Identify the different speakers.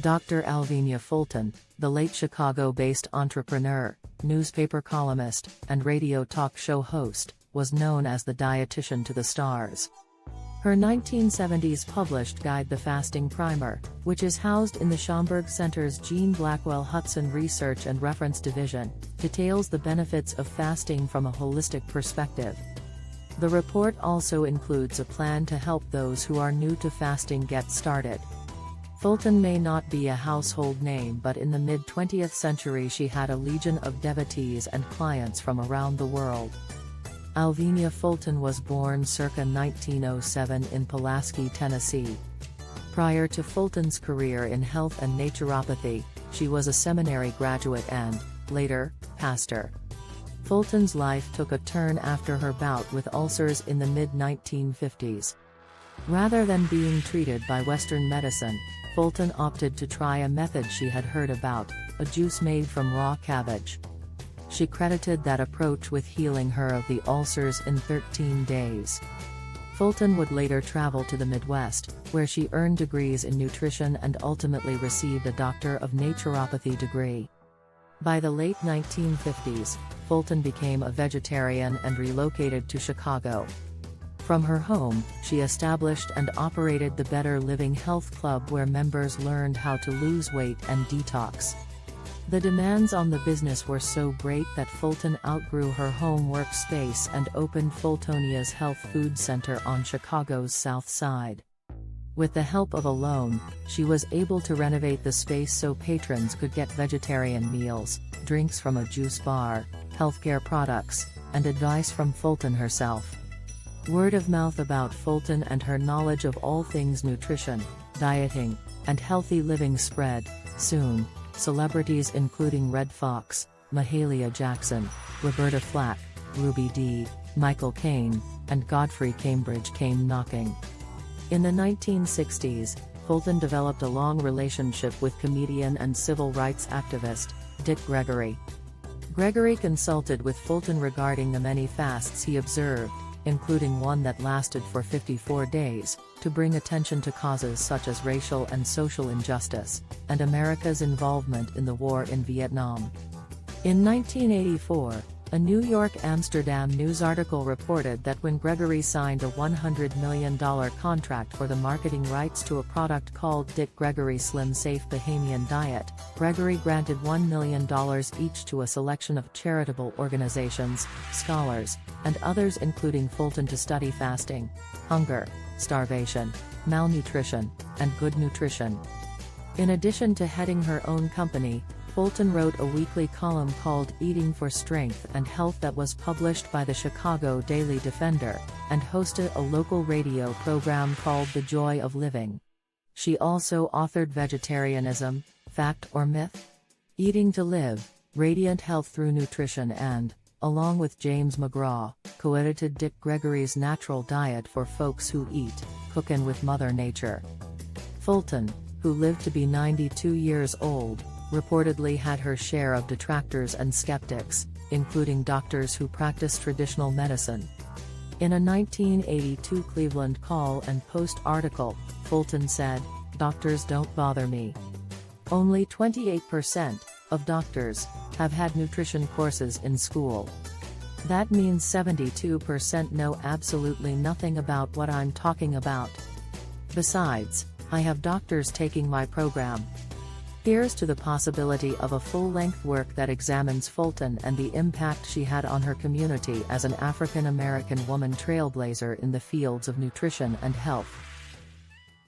Speaker 1: Dr. Alvenia Fulton, the late Chicago-based entrepreneur, newspaper columnist, and radio talk show host, was known as the Dietitian to the stars. Her 1970s published guide The Fasting Primer, which is housed in the Schomburg Center's Jean Blackwell Hudson Research and Reference Division, details the benefits of fasting from a holistic perspective. The report also includes a plan to help those who are new to fasting get started. Fulton may not be a household name, but in the mid-20th century she had a legion of devotees and clients from around the world. Alvenia Fulton was born circa 1907 in Pulaski, Tennessee. Prior to Fulton's career in health and naturopathy, she was a seminary graduate and, later, pastor. Fulton's life took a turn after her bout with ulcers in the mid-1950s. Rather than being treated by Western medicine, Fulton opted to try a method she had heard about, a juice made from raw cabbage. She credited that approach with healing her of the ulcers in 13 days. Fulton would later travel to the Midwest, where she earned degrees in nutrition and ultimately received a Doctor of Naturopathy degree. By the late 1950s, Fulton became a vegetarian and relocated to Chicago. From her home, she established and operated the Better Living Health Club, where members learned how to lose weight and detox. The demands on the business were so great that Fulton outgrew her home workspace and opened Fultonia's Health Food Center on Chicago's South Side. With the help of a loan, she was able to renovate the space so patrons could get vegetarian meals, drinks from a juice bar, healthcare products, and advice from Fulton herself. Word of mouth about Fulton and her knowledge of all things nutrition, dieting, and healthy living spread. Soon, celebrities including Red Fox, Mahalia Jackson, Roberta Flack, Ruby Dee, Michael Caine, and Godfrey Cambridge came knocking. In the 1960s, Fulton developed a long relationship with comedian and civil rights activist, Dick Gregory. Gregory consulted with Fulton regarding the many fasts he observed, including one that lasted for 54 days, to bring attention to causes such as racial and social injustice, and America's involvement in the war in Vietnam. In 1984, a New York-Amsterdam news article reported that when Gregory signed a $100 million contract for the marketing rights to a product called Dick Gregory Slim Safe Bahamian Diet, Gregory granted $1 million each to a selection of charitable organizations, scholars, and others, including Fulton, to study fasting, hunger, starvation, malnutrition, and good nutrition. In addition to heading her own company, Fulton wrote a weekly column called Eating for Strength and Health that was published by the Chicago Daily Defender, and hosted a local radio program called The Joy of Living. She also authored Vegetarianism, Fact or Myth? Eating to Live, Radiant Health Through Nutrition and, along with James McGraw, co-edited Dick Gregory's Natural Diet for Folks Who Eat, Cookin' with Mother Nature. Fulton, who lived to be 92 years old, reportedly had her share of detractors and skeptics, including doctors who practiced traditional medicine. In a 1982 Cleveland Call and Post article, Fulton said, "Doctors don't bother me. Only 28% of doctors have had nutrition courses in school. That means 72% know absolutely nothing about what I'm talking about. Besides, I have doctors taking my program." Here's to the possibility of a full-length work that examines Fulton and the impact she had on her community as an African American woman trailblazer in the fields of nutrition and health.